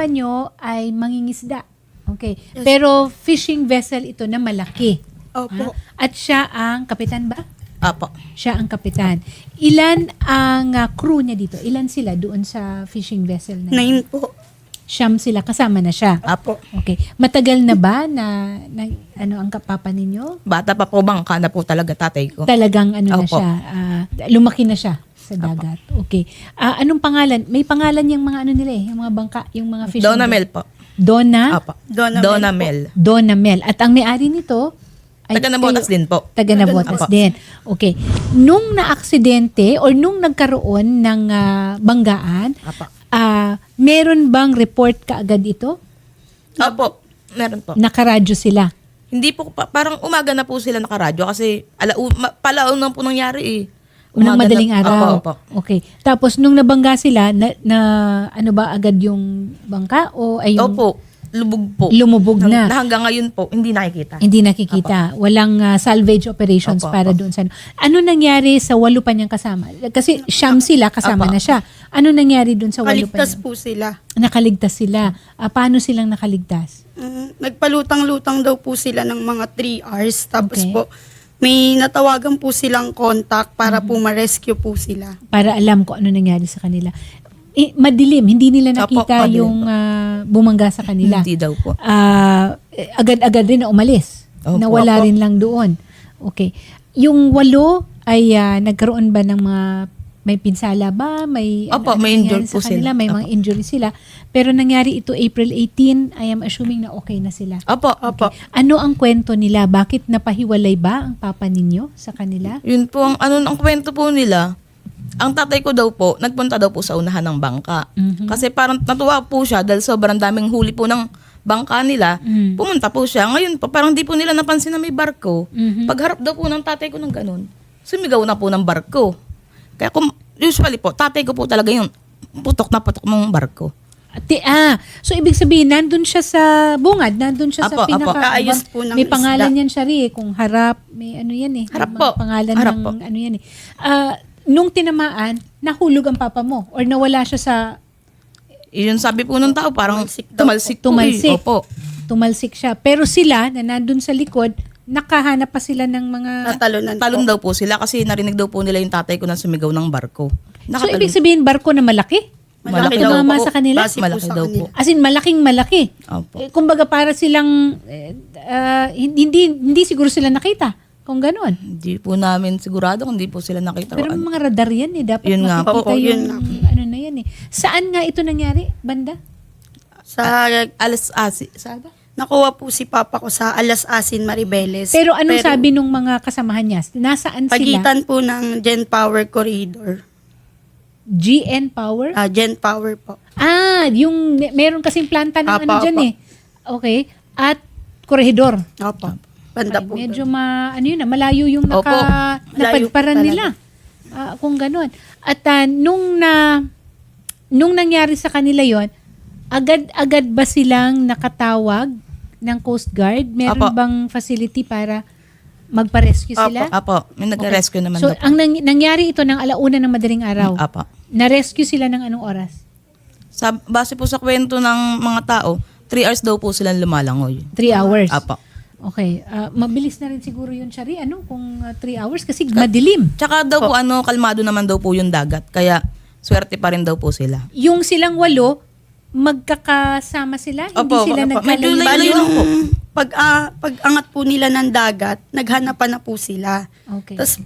papa nyo ay mangingisda. Okay. Pero fishing vessel ito na malaki. Opo. At siya ang kapitan ba? Apo. Siya ang kapitan. Ilan ang crew niya dito? Ilan sila doon sa fishing vessel na? 9 po. Siyam sila. Kasama na siya. Apo. Okay. Matagal na ba na ano ang kapapa ninyo? Bata pa po, bangka na po talaga tatay ko. Talagang ano na Opo. siya, lumaki na siya sa dagat. Okay. Anong pangalan? May pangalan yung mga ano nila yung mga bangka, yung mga fishing. Donamel po. Donna? Apo. Donamel Donamel. Donamel. At ang may-ari nito ay Taga Nabotas din po. Taga Nabotas Apo. din. Okay. Nung na-aksidente or nung nagkaroon ng banggaan, Apo. meron bang report kaagad ito? Opo. Meron po. Nakaradyo sila. Hindi po, parang umaga na po sila nakaradyo kasi palaon po nangyari eh. Unang Umaga madaling na- araw. Opo. Okay. Tapos nung nabangga sila, na ano ba agad yung bangka o ay yung Opo. Lubog po. lumubog na? Na hanggang ngayon po, hindi nakikita. Hindi nakikita. Walang salvage operations Opo, para opo. doon sa ano nangyari sa 8 pa niyang kasama? Kasi siyam sila, kasama Opo. na siya. Ano nangyari doon sa 8 pa Kaligtas niya? po sila. Nakaligtas sila. Paano silang nakaligtas? Nagpalutang-lutang daw po sila ng mga 3 hours. Tapos Okay. po, may natawagan po silang contact para po ma-rescue po sila. Para alam ko ano nangyari sa kanila. Madilim, hindi nila nakita madilim yung bumangga sa kanila. Hindi daw po. Agad-agad rin na umalis. Opo, Nawala opo. rin lang doon. Okay. Yung 8 ay nagkaroon ba ng mga may pinsala ba? May Opo, may nangyari injured po sa kanila? sila. May mga Opo. injury sila. Pero nangyari ito April 18, I am assuming na okay na sila. Opo. Opo. Ano ang kwento nila? Bakit napahiwalay ba ang papa ninyo sa kanila? Yun po ang kwento po nila. Ang tatay ko daw po, nagpunta daw po sa unahan ng bangka. Mhm. Kasi parang natuwa po siya dahil sobrang daming huli po ng bangka nila. Mm. Pumunta po siya. Ngayon po, parang di po nila napansin na may barko. Mhm. Pagharap daw po ng tatay ko ng ganun, sumigaw na po ng barko. Kaya usually po, tatay ko po talaga yung putok na putok ng barko. So ibig sabihin, nandun siya sa bungad, nandun siya sa Apo, apo. pinaka... Kaayos po ng may pangalan isda. yan siya rin, kung harap, may ano yan eh. Harap may mga po. Pangalan Harap ng po. ano yan eh. Nung tinamaan, nahulog ang papa mo or nawala siya sa... Yun sabi po ng tao, parang Tumalsik daw tumalsik po. Tumalsik. Opo. Tumalsik siya. Pero sila, na nandun sa likod, nakahanap pa sila ng mga... Natalunan Talon po. daw po sila kasi narinig daw po nila yung tatay ko na sumigaw ng barko. So ibig sabihin, barko na malaki? Malaki daw tumama po. sa kanila? Base po Malaki sa daw kanila. po. As in, malaking malaki. Opo. Kumbaga para silang... hindi siguro sila nakita kung gano'n. Hindi po namin sigurado kung hindi po sila nakita. Pero may mga radar yan eh. Dapat Yun nga makikita po. yung Yun nga ano na yan eh. Saan nga ito nangyari, banda? Sa, Alas asi. Saan ba? nakuha po si Papa ko sa Alas Asin, Maribeles. Pero anong sabi nung mga kasamahan niya? Nasaan sila? Pagitan po ng Gen Power Corridor. GN Power? Gen Power po. Yung meron kasing planta ng Apa, ano dyan apa. eh. Okay. At korehidor. Opo. Banda Ay, po. medyo doon. ano yun, malayo yung Opo. napadparan Malayo po nila. Kung gano'n. At nung nangyari sa kanila yon, agad-agad ba silang nakatawag ng Coast Guard? Meron Opo. bang facility para magpa-rescue sila? Apo, may nag-rescue naman So, daw po. ang nangyari ito ng alauna ng madaling araw. Apo. Na-rescue sila ng anong oras? Base po sa kwento ng mga tao, 3 hours daw po silang lumalangoy. 3 hours. Apo. Okay. Mabilis na rin siguro yun, Shari. Kung 3 hours? Kasi madilim. Tsaka daw po, kalmado naman daw po yung dagat. Kaya, swerte pa rin daw po sila. Yung silang 8, magkakasama sila? Hindi Opo, sila opo. nagkalayo? Medyo Bali, layo lang po. pag-angat po nila ng dagat, naghanapan na po sila. Okay. Tapos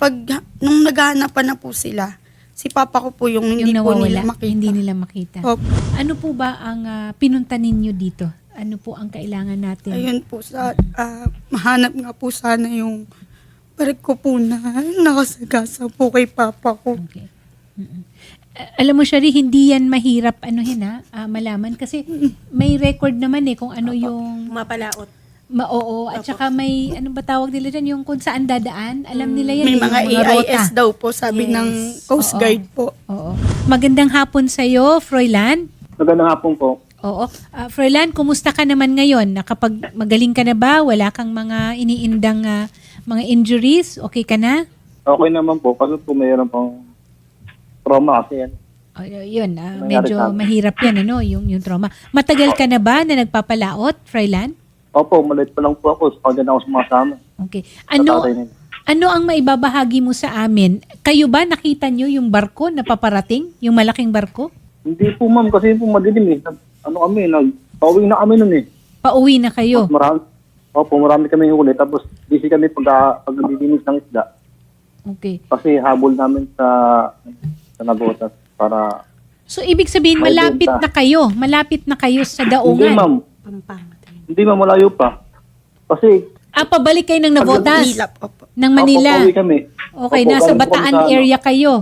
nung naghanapan na po sila, si Papa ko po yung hindi Yung po nawawala, nila makita. hindi nila makita. Opo. Ano po ba ang pinunta ninyo dito? Ano po ang kailangan natin? Ayun po, mahanap nga po sana yung barko po na nakasagasa po kay Papa ko. Okay. Alam mo, Shari, hindi yan mahirap malaman kasi may record naman kung ano yung Mapalaot. oo, at saka may ano ba tawag nila dyan, yung kung saan dadaan, alam nila yan. May yung mga AIS rota. daw po, sabi Yes. ng Coast Oo. Guard po. Oo. Magandang hapon sa'yo, Froilan. Magandang hapon po. Oo. Froilan, kumusta ka naman ngayon? Magaling ka na ba? Wala kang mga iniindang mga injuries? Okay ka na? Okay naman po. Kasi po mayroon pang trauma kasi yan. Yun, Nangyari medyo sa amin. mahirap yan, ano, yung trauma. Matagal ka na ba na nagpapalaot, Frylan? Opo, maliit pa lang po ako. Sa kanya na ako sumasama. Okay. Sa tatay nila. Ano ang maibabahagi mo sa amin? Kayo ba nakita nyo yung barko na paparating? Yung malaking barko? Hindi po ma'am, kasi po madilim eh. Pauwi na kami nun eh. Pauwi na kayo. Marami kami huli. Tapos busy kami pag nagdidinis ng isda. Okay. Kasi habol namin sa Nabotas para... So, ibig sabihin, May malapit benta. na kayo. Malapit na kayo sa Hindi daungan. ma'am. Hindi ma'am, malayo pa. Kasi... Pabalik kayo ng Navotas? Manila po. Ng Manila? Opo, pauwi kami. Okay, Opo, nasa galing po kami Bataan sa ano. area kayo.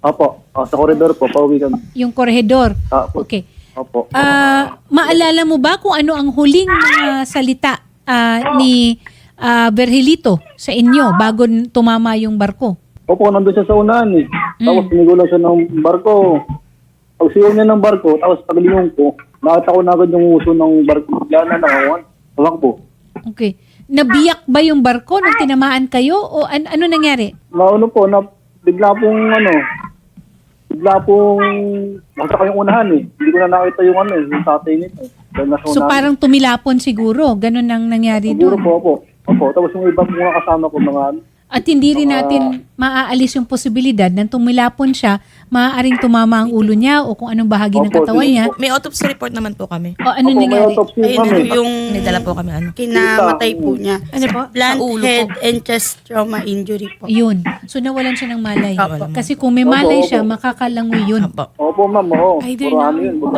Opo, sa corridor po, pauwi kami. Yung korehedor. Okay. Opo. Maalala mo ba kung ano ang huling mga salita ni Virgilito sa inyo bago tumama yung barko? Opo, nandun siya sa unahan eh. Tapos sinigulan siya ng barko. Pag sigaw niya ng barko, tapos paglingon ko, nakita ko na agad yung uso ng barko. Bigla na nakawan. Tawag po. Okay. Nabiyak ba yung barko nung tinamaan kayo o ano nangyari? Bigla pong nakita yung unahan eh. Hindi ko na nakita yung yung tatay nito. Dahil nasa So unahan. parang tumilapon siguro. Ganun ang nangyari Siguro doon. po. Opo, tapos yung iba po mga kasama ko, mga At hindi rin natin maaalis yung posibilidad na tumilapon siya, maaaring tumama ang ulo niya o kung anong bahagi ng Opo, katawan niya. May autopsy report naman po kami. O ano Opo, may nangyari? autopsy Ayun kami. po yung May dala po kami kinamatay po niya. Ano po? Blunt Sa ulo head po. and chest trauma injury po. Yun. So nawalan siya ng malay. Opo. Kasi kung may malay Opo, siya, opo. makakalangoy yun. Opo. Opo, ma'am. Oo. Either Puro ano yun. Puro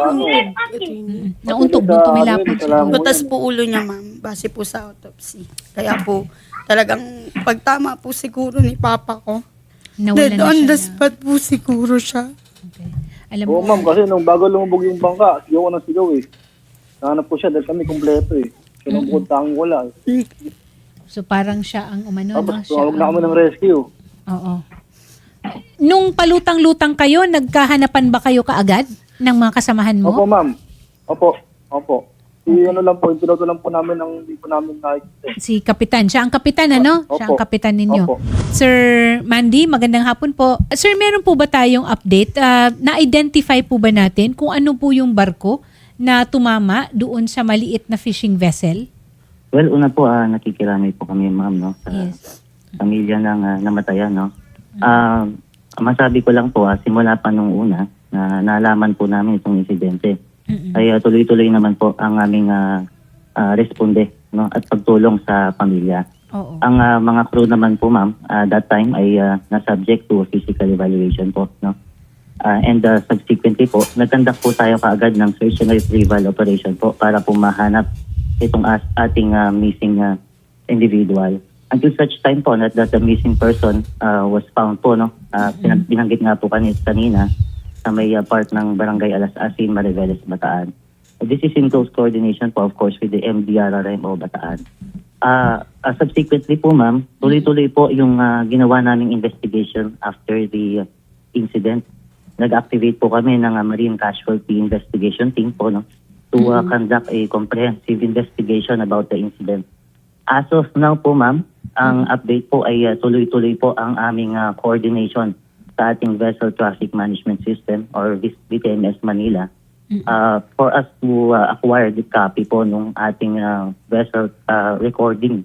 Nauntog nung tumilapon siguro. Butas po ulo niya, ma'am, base po sa autopsy. Kaya po, talagang pagtama po siguro ni Papa ko. Nawalan Dead na on siya the na- spot po siguro siya. Okay. Alam Oo, mo, ma'am. Kasi nung bago lumubog yung bangka, sigaw ko ng sigaw eh. Nahanap po siya dahil kami kumpleto eh. Kaya nung bukod tanging wala eh. so parang siya ang umano, Tapos no? Siya tumawag na ang- kami ng rescue. Oo. Nung palutang-lutang kayo, nagkahanapan ba kayo kaagad ng mga kasamahan Opo, mo? ma'am. Opo. Yung piloto lang po namin ang hindi po namin nakikita. Si Kapitan. Siya ang Kapitan, ano? Opo. Siya ang Kapitan ninyo. Opo. Sir Mandy, magandang hapon po. Sir, meron po ba tayong update? Na-identify po ba natin kung ano po yung barko na tumama doon sa maliit na fishing vessel? Well, una po, nakikiramay po kami, ma'am, no? Sa Yes. pamilya ng namatayan, no? Masabi ko lang po, simula pa nung una, na nalaman po namin itong insidente. Ay tuloy-tuloy naman po ang aming responde, no? At pagtulong sa pamilya. Oo. Ang mga crew naman po, ma'am, that time ay na-subject to physical evaluation po, no? And subsequently po, nagkandak po tayo kaagad ng search and retrieval operation po para po mahanap itong ating missing individual. Until such time po that the missing person was found po, no? Binanggit nga po kanina sa may part ng Barangay Alas-Asin, Mariveles, Bataan. This is in close coordination po, of course, with the MDRRMO Bataan. Subsequently po, ma'am, tuloy-tuloy po yung ginawa naming investigation after the incident. Nag-activate po kami ng Marine Casualty Investigation Team po, no, to conduct a comprehensive investigation about the incident. As of now po, ma'am, ang update po ay tuloy-tuloy po ang aming coordination sa ating Vessel Traffic Management System or VTMS Manila for us to acquire the copy po nung ating vessel recording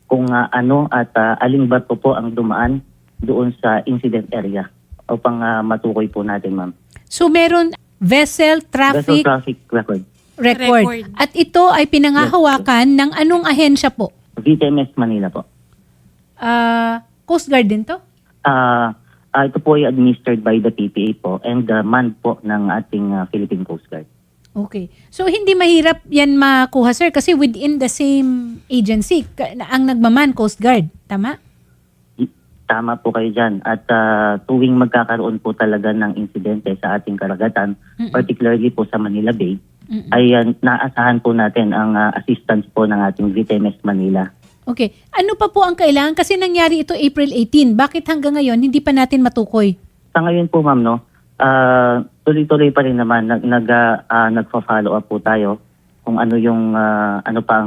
kung ano at aling barko po ang dumaan doon sa incident area upang matukoy po natin, ma'am. So meron vessel Vessel traffic traffic record. record. At ito ay pinangahawakan ng anong ahensya po? VTMS Manila po. Coast Guard din to? Ito po ay administered by the PPA po and manned po ng ating Philippine Coast Guard. Okay. So hindi mahirap yan makuha, sir, kasi within the same agency ang nagmaman Coast Guard. Tama? Tama po kayo dyan. At tuwing magkakaroon po talaga ng insidente sa ating karagatan, particularly po sa Manila Bay, ay naasahan po natin ang assistance po ng ating VTMS Manila. Okay. Ano pa po ang kailangan? Kasi nangyari ito April 18. Bakit hanggang ngayon hindi pa natin matukoy? Sa ngayon po, ma'am, no, tuloy-tuloy pa rin naman nagfa-follow up po tayo kung ano yung ano pa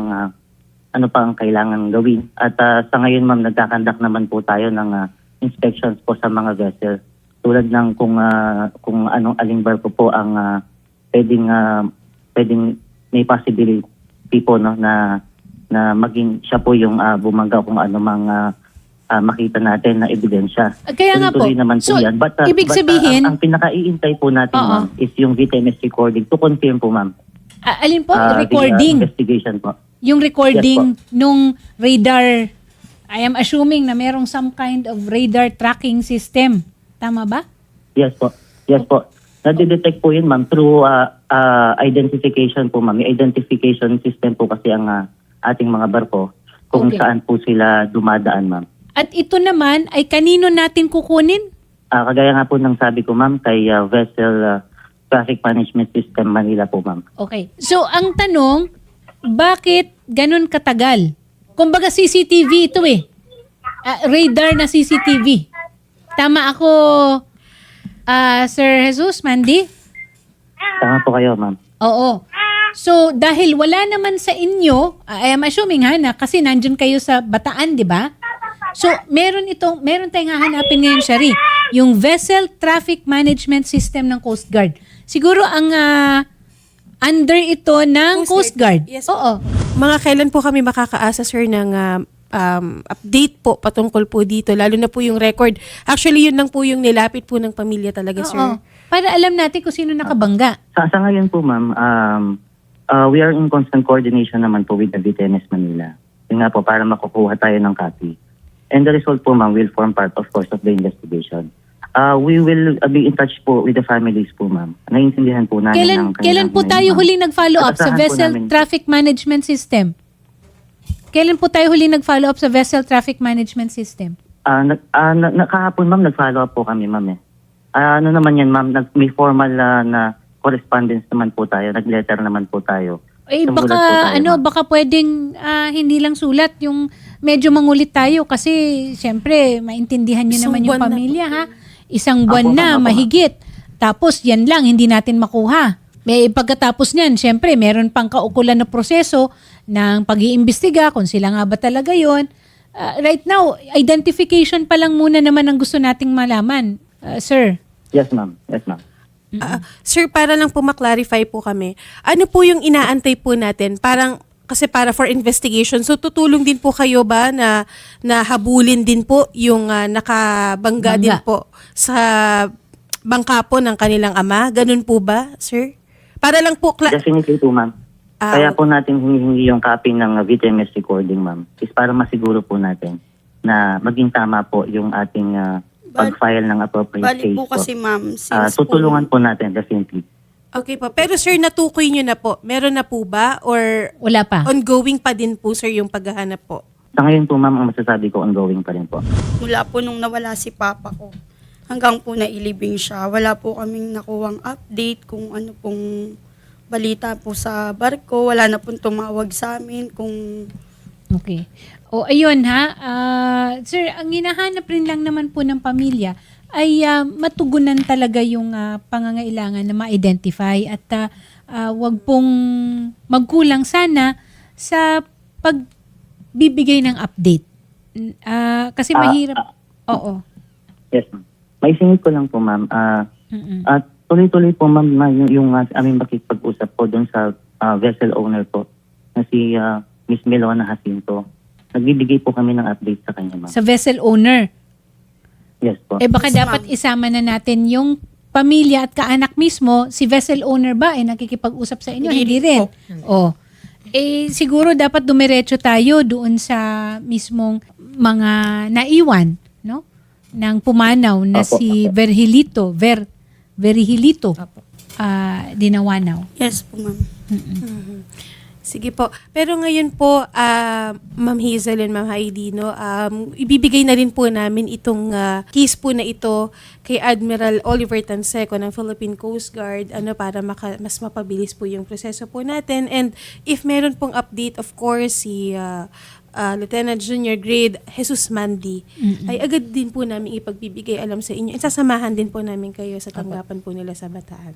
ang kailangan gawin. At sa ngayon, ma'am, nagkakandak naman po tayo ng inspections po sa mga vessels tulad ng kung anong aling barko po ang pwedeng may possibility po no na maging siya po yung bumangga kung ano mang makita natin na ebidensya. Kaya nga po. Tuloy-tuloy naman po So, yan. ibig sabihin- ang pinaka-iintay po natin, Oo. ma'am, is yung VTMS recording to confirm po, ma'am. Alin po? The Recording. investigation po. Yung recording nung radar, I am assuming na merong some kind of radar tracking system. Tama ba? Yes po. Yes po. Nadidetect po yun, ma'am, through identification po, ma'am. May identification system po kasi ang ating mga barko kung Okay. saan po sila dumadaan, ma'am. At ito naman ay kanino natin kukunin? Kagaya nga po ng sabi ko, ma'am, kay Vessel Traffic Management System Manila po, ma'am. Okay. So, ang tanong, bakit ganun katagal? Kumbaga CCTV ito eh. Radar na CCTV. Tama ako, Sir Jesus, Mandy? Tama po kayo, ma'am. Oo. So, dahil wala naman sa inyo, I am assuming na kasi nandyan kayo sa Bataan, di ba? So, meron tayong hahanapin ngayon, Shari. Yung Vessel Traffic Management System ng Coast Guard. Siguro ang under ito ng Coast Guard. Yes po. Oo. Mga kailan po kami makakaasa, sir, ng update po patungkol po dito, lalo na po yung record. Actually, yun lang po yung nilapit po ng pamilya talaga, sir. Oo. Para alam natin kung sino nakabangga. Sa ngayon po, ma'am, we are in constant coordination naman po with the VTMS Manila. Yun nga po, para makukuha tayo ng copy. And the result po, ma'am, will form part, of course, of the investigation. We will be in touch po with the families po, ma'am. Naiintindihan po namin Kailan po tayo huling nag-follow up sa Asahan po Vessel namin. Traffic Management System? Kailan po tayo huling nag-follow up sa Vessel Traffic Management System? Kahapon, ma'am, nag-follow up po kami, ma'am. Ano naman yan, ma'am, may formal na correspondence naman po tayo, nag-letter naman po tayo. Eh Sumulat baka po tayo, ma'am. baka pwedeng hindi lang sulat yung medyo mangulit tayo kasi syempre maintindihan niyo Isang naman yung buwan na pamilya ha. Isang buwan Apo, na ma'am, apo, mahigit. Tapos yan lang hindi natin makuha. May pagkatapos niyan, syempre meron pang kaukulan na proseso ng pag-iimbestiga kung sila nga ba talaga 'yon. Right now, identification pa lang muna naman ang gusto nating malaman, sir. Yes, ma'am. Yes, ma'am. Sir, para lang po maklarify po kami, ano po yung inaantay po natin? Kasi para for investigation, so tutulong din po kayo ba na habulin din po yung nakabangga Bangga. din po sa bangka po ng kanilang ama? Ganun po ba, sir? Para lang po, Definitely po, ma'am. Kaya po natin hinihingi yung copy ng VTMS recording, ma'am, is para masiguro po natin na maging tama po yung ating pag-file ng appropriate Bali case po kasi ma'am, tutulungan po natin, definitely. okay po. Pero sir, natukoy nyo na po. Meron na po ba? Or Wala pa. ongoing pa din po, sir, yung paghahanap po? Sa ngayon po, ma'am, ang masasabi ko, ongoing pa rin po. mula po nung nawala si papa ko, hanggang po nailibing siya, wala po kaming nakuwang update kung ano pong balita po sa barko, wala na pong tumawag sa amin kung Okay. O ayun ha, sir, ang hinahanap rin lang naman po ng pamilya ay matugunan talaga yung pangangailangan na ma-identify at wag pong magkulang sana sa pagbibigay ng update. Kasi mahirap. Oo. Yes, ma'am. May singit ko lang po, ma'am. At tuloy-tuloy po, ma'am, yung aming makikipag-usap po doon sa vessel owner po na si Miss Melona Jacinto. Nagbibigay po kami ng update sa kanya, ma'am. Sa vessel owner. Yes po. Eh baka Yes, dapat ma'am. isama na natin yung pamilya at kaanak mismo. Si vessel owner ba nakikipag-usap sa inyo? Hindi rin. Oh. Eh siguro dapat dumiretso tayo doon sa mismong mga naiwan, no? Nang pumanaw na Apo, si apo. Verhilito Dinawanaw. yes po ma'am. Sige po. Pero ngayon po, Ma'am Hazel and Ma'am Heidi, no, ibibigay na rin po namin itong case po na ito kay Admiral Oliver Tanseco ng Philippine Coast Guard para mas mapabilis po yung proseso po natin. And if meron pong update, of course, si Lieutenant Junior Grade Jesus Mandy, ay agad din po namin ipagbibigay alam sa inyo. At sasamahan din po namin kayo sa tanggapan po nila sa Bataan.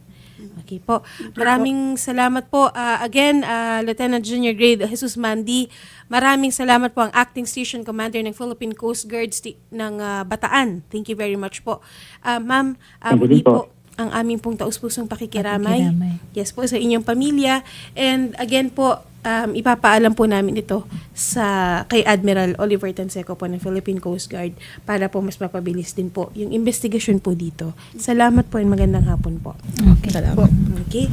Okay po. Maraming salamat po. Again, Lieutenant Junior Grade Jesus Mandy, maraming salamat po ang Acting Station Commander ng Philippine Coast Guard ng Bataan. Thank you very much po. Ma'am, Thank you muli din po. po ang aming pong taus-pusong pakikiramay. Pakikiramay. Yes po, sa inyong pamilya. And again po, ipapaalam po namin ito kay Admiral Oliver Tanseco po ng Philippine Coast Guard para po mas mapabilis din po yung investigasyon po dito. Salamat po and magandang hapon po. Okay. Salamat. Okay.